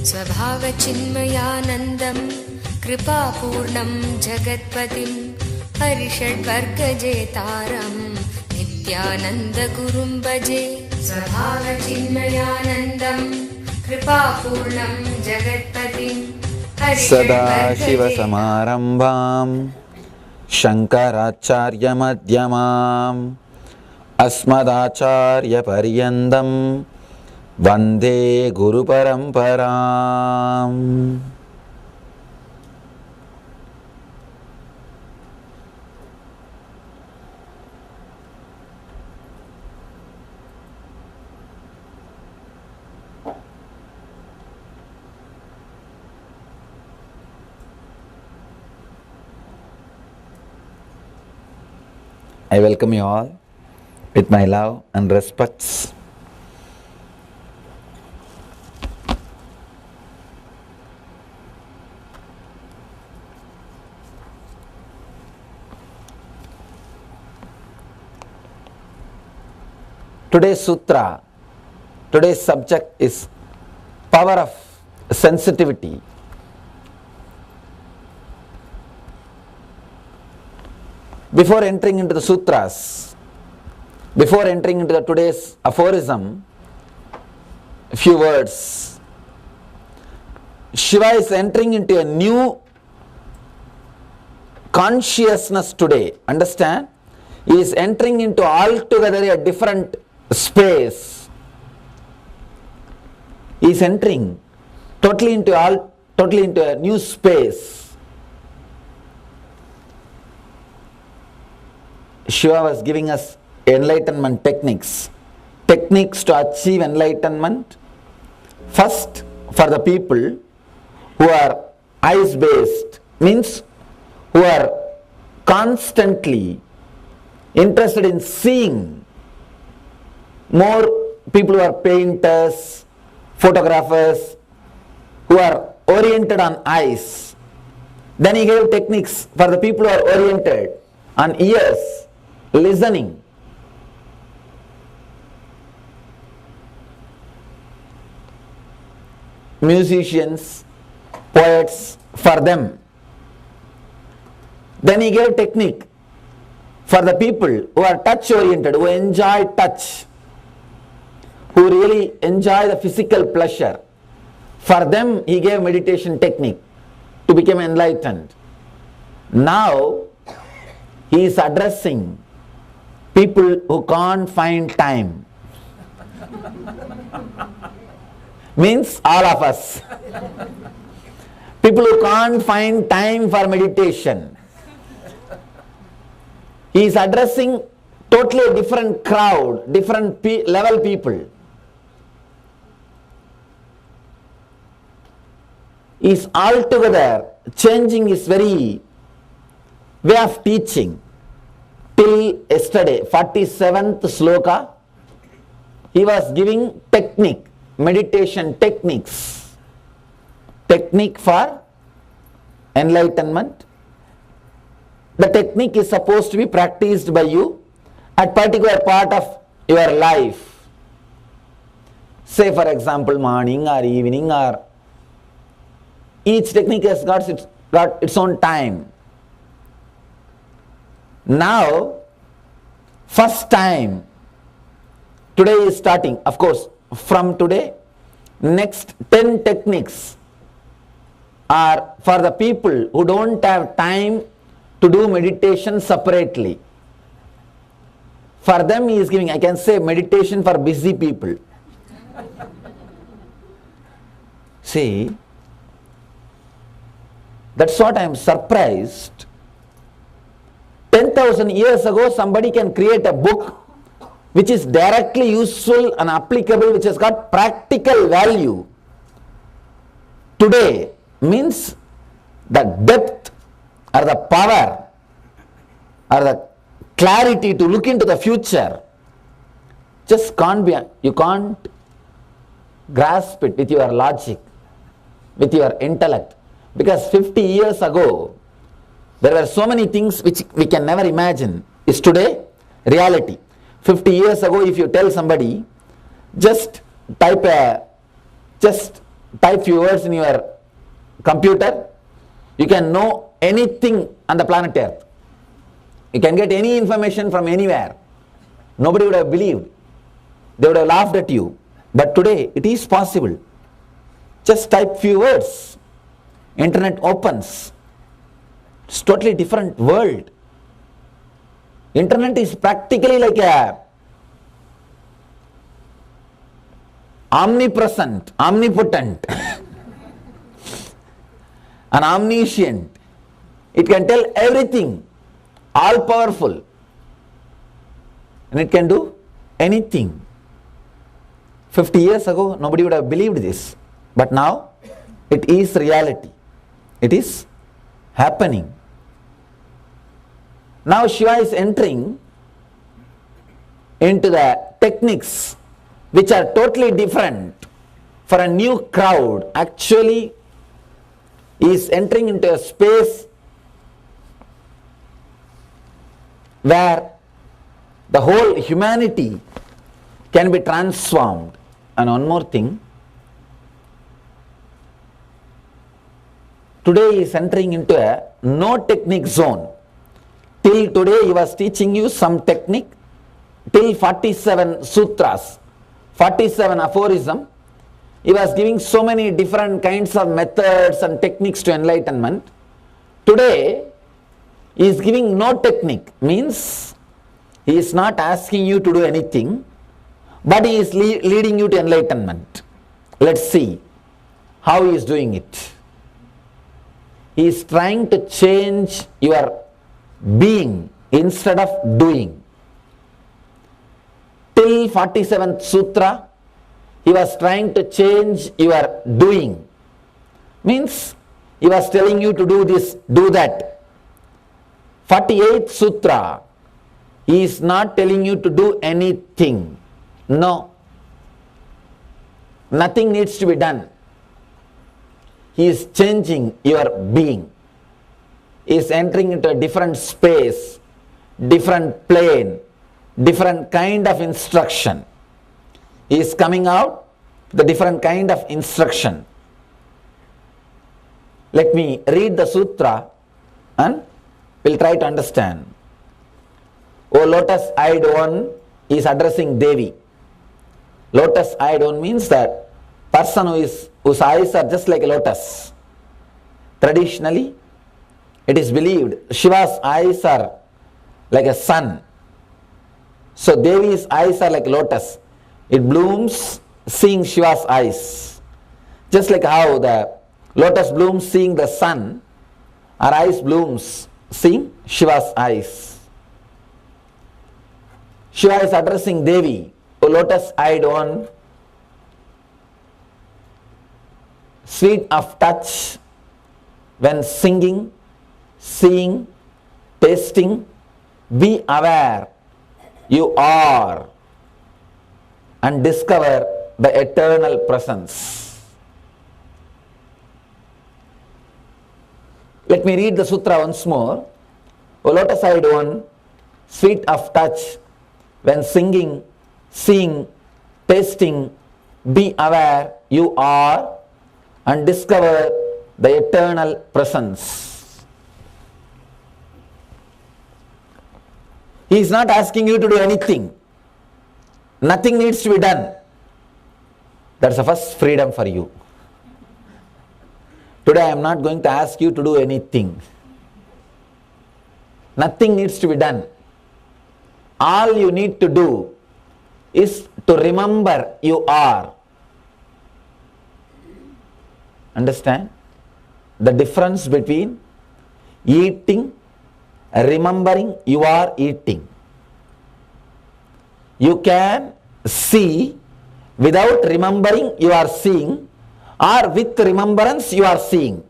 स्वभावचिन्मयानन्दं कृपापूर्णं जगत्पतिं हरिषड्वर्गजेतारं नित्यानन्दगुरुं भजे। स्वभावचिन्मयानन्दं कृपापूर्णं जगत्पतिं सदाशिवसमारम्भां शङ्कराचार्यमध्यमाम् अस्मदाचार्यपर्यन्तं वन्दे गुरुपरम्पराम्। I welcome you all with my love and respects. Today's sutra, today's subject is power of sensitivity. Before entering into the sutras, before entering into the today's aphorism, a few words. Shiva is entering into a new consciousness today. Understand? He is entering into altogether a different space. He is entering totally into a new space. Shiva was giving us enlightenment techniques to achieve enlightenment. First, for the people who are eyes based, means who are constantly interested in seeing. More people who are painters, photographers, who are oriented on eyes. Then he gave techniques for the people who are oriented on ears, listening. Musicians, poets, for them. Then he gave technique for the people who are touch oriented, who enjoy touch, who really enjoy the physical pleasure. For them he gave meditation technique to become enlightened. Now he is addressing people who can't find time. Means all of us. People who can't find time for meditation. He is addressing totally a different crowd, different level people. He is altogether changing his very way of teaching. Till yesterday, 47th sloka, he was giving technique, meditation techniques, technique for enlightenment. The technique is supposed to be practiced by you at particular part of your life. Say for example morning or evening, or each technique has got its own time. Now, first time, today is starting, of course, from today, next 10 techniques are for the people who don't have time to do meditation separately. For them he is giving, I can say, meditation for busy people. See, that's what I am surprised. 10,000 years ago, somebody can create a book which is directly useful and applicable, which has got practical value. Today means the depth or the power or the clarity to look into the future just can't be, you can't grasp it with your logic, with your intellect. Because 50 years ago, there were so many things which we can never imagine. Is today reality. 50 years ago, if you tell somebody, just type a just type few words in your computer, you can know anything on the planet Earth. You can get any information from anywhere. Nobody would have believed. They would have laughed at you. But today it is possible. Just type few words. Internet opens. It's totally different world. Internet is practically like a omnipresent, omnipotent, an omniscient. It can tell everything, all powerful, and it can do anything. 50 years ago, nobody would have believed this, but now it is reality. It is happening. Now Shiva is entering into the techniques which are totally different for a new crowd. Actually, he is entering into a space where the whole humanity can be transformed. And one more thing, today he is entering into a no technique zone. Till today he was teaching you some technique, till 47 sutras, 47 aphorism. He was giving so many different kinds of methods and techniques to enlightenment. Today he is giving no technique, means he is not asking you to do anything, but he is leading you to enlightenment. Let's see how he is doing it. He is trying to change your being instead of doing. Till 47th sutra, he was trying to change your doing. Means he was telling you to do this, do that. 48th sutra, he is not telling you to do anything. No. Nothing needs to be done. He is changing your being. He is entering into a different space, different plane, different kind of instruction. He is coming out with a different kind of instruction. Let me read the sutra and we'll try to understand. O lotus-eyed one is addressing Devi. Lotus-eyed one means that person whose eyes are just like a lotus. Traditionally, it is believed Shiva's eyes are like a sun. So Devi's eyes are like lotus. It blooms seeing Shiva's eyes. Just like how the lotus blooms seeing the sun, our eyes blooms seeing Shiva's eyes. Shiva is addressing Devi, O lotus-eyed one, sweet of touch, when singing, seeing, tasting, be aware you are and discover the eternal presence. Let me read the sutra once more. O lotus-eyed one, sweet of touch, when singing, seeing, tasting, be aware you are and discover the eternal presence. He is not asking you to do anything. Nothing needs to be done. That's the first freedom for you. Today I am not going to ask you to do anything. Nothing needs to be done. All you need to do is to remember you are. Understand? The difference between eating, remembering you are eating. You can see without remembering you are seeing, or with remembrance you are seeing.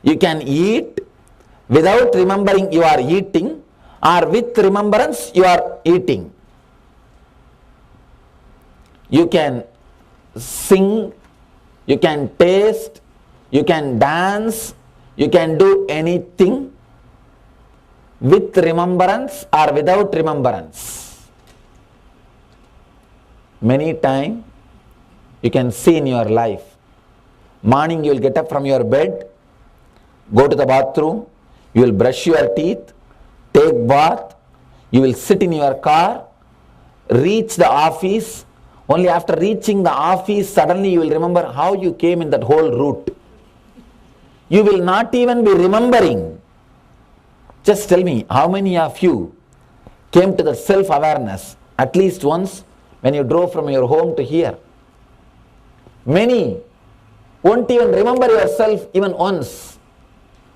You can eat without remembering you are eating, or with remembrance you are eating. You can sing, you can taste, you can dance, you can do anything with remembrance or without remembrance. Many times you can see in your life. Morning you will get up from your bed, go to the bathroom, you will brush your teeth, take bath, you will sit in your car, reach the office. Only after reaching the office, suddenly you will remember how you came in that whole route. You will not even be remembering. Just tell me, how many of you came to the self-awareness at least once when you drove from your home to here? Many won't even remember yourself even once.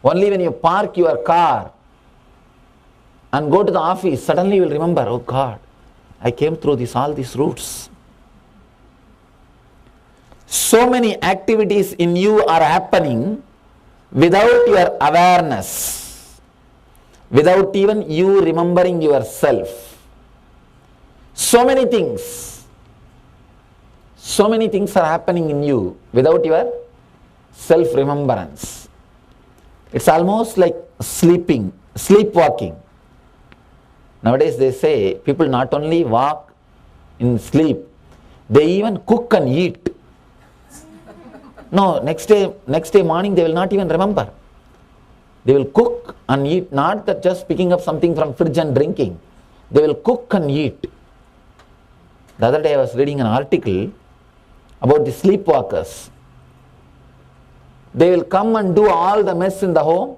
Only when you park your car and go to the office, suddenly you will remember, oh God, I came through all these routes. So many activities in you are happening without your awareness, without even you remembering yourself. So many things are happening in you without your self-remembrance. It's almost like sleepwalking. Nowadays they say people not only walk in sleep, they even cook and eat. No, next day morning they will not even remember. They will cook and eat, not that just picking up something from fridge and drinking. They will cook and eat. The other day I was reading an article about the sleepwalkers. They will come and do all the mess in the home,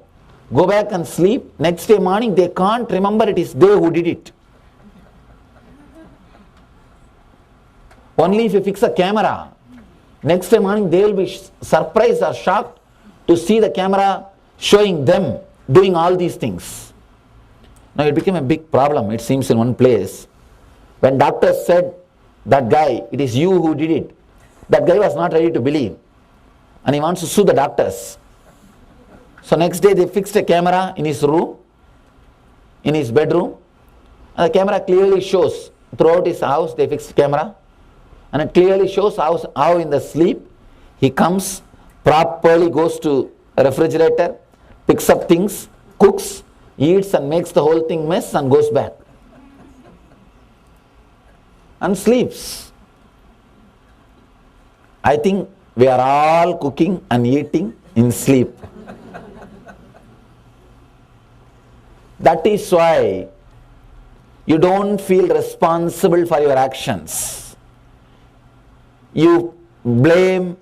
go back and sleep. Next day morning they can't remember it is they who did it. Only if you fix a camera, next day morning they will be surprised or shocked to see the camera showing them doing all these things. Now it became a big problem, it seems, in one place. When doctors said, that guy, it is you who did it, that guy was not ready to believe. And he wants to sue the doctors. So next day they fixed a camera in his room, in his bedroom. And the camera clearly shows, throughout his house they fixed camera. And it clearly shows how in the sleep he comes, properly goes to a refrigerator, picks up things, cooks, eats and makes the whole thing mess and goes back. And sleeps. I think we are all cooking and eating in sleep. That is why you don't feel responsible for your actions. You blame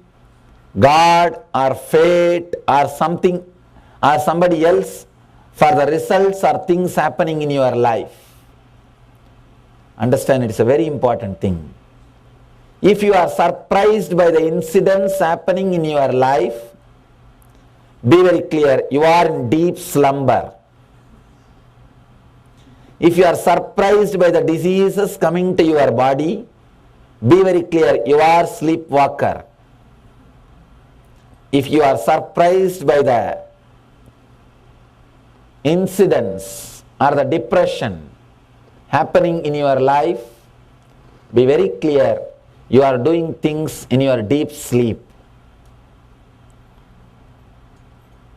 God or fate or something or somebody else for the results or things happening in your life. Understand, it's a very important thing. If you are surprised by the incidents happening in your life, be very clear, you are in deep slumber. If you are surprised by the diseases coming to your body, be very clear, you are sleepwalker. If you are surprised by the incidents or the depression happening in your life, be very clear, you are doing things in your deep sleep.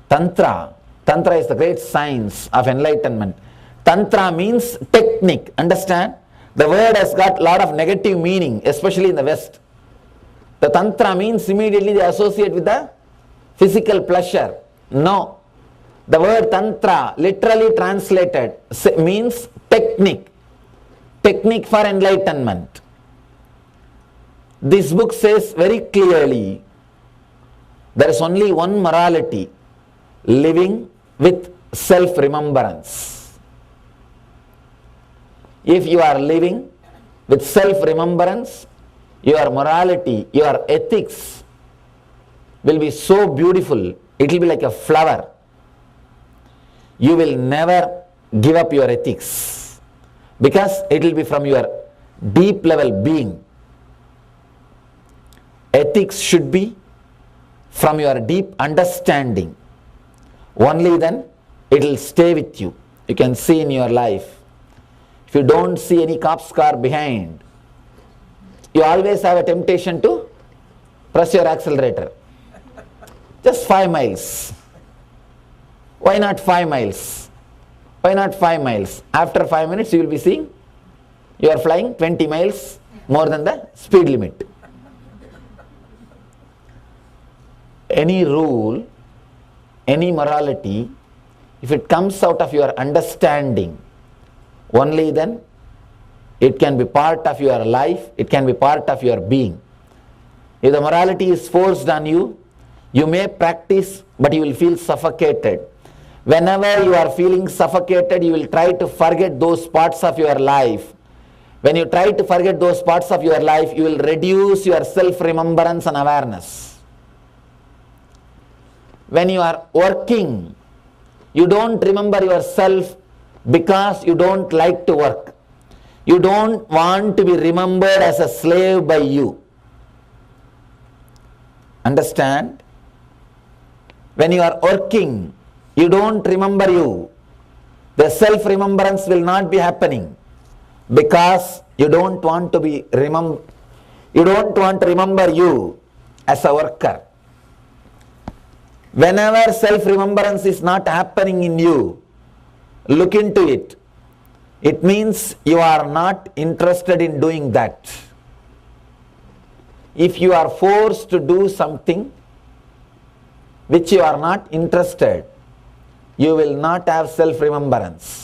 Tantra is the great science of enlightenment. Tantra means technique, understand? The word has got a lot of negative meaning, especially in the West. The Tantra means immediately they associate with the physical pleasure. No. The word Tantra, literally translated, means technique. Technique for enlightenment. This book says very clearly, there is only one morality, living with self-remembrance. If you are living with self-remembrance, your morality, your ethics will be so beautiful, it will be like a flower. You will never give up your ethics because it will be from your deep level being. Ethics should be from your deep understanding. Only then it will stay with you. You can see in your life. If you don't see any cop's car behind, you always have a temptation to press your accelerator. Just 5 miles. Why not 5 miles? Why not 5 miles? After 5 minutes you will be seeing you are flying 20 miles more than the speed limit. any rule, any morality, if it comes out of your understanding, only then it can be part of your life, it can be part of your being. If the morality is forced on you, you may practice, but you will feel suffocated. Whenever you are feeling suffocated, you will try to forget those parts of your life. When you try to forget those parts of your life, you will reduce your self-remembrance and awareness. When you are working, you don't remember yourself because you don't like to work. You don't want to be remembered as a slave by you. Understand? When you are working, you don't remember you. The self-remembrance will not be happening because you don't want to be you don't want to remember you as a worker. Whenever self-remembrance is not happening in you, look into it. It means you are not interested in doing that. If you are forced to do something which you are not interested, you will not have self-remembrance.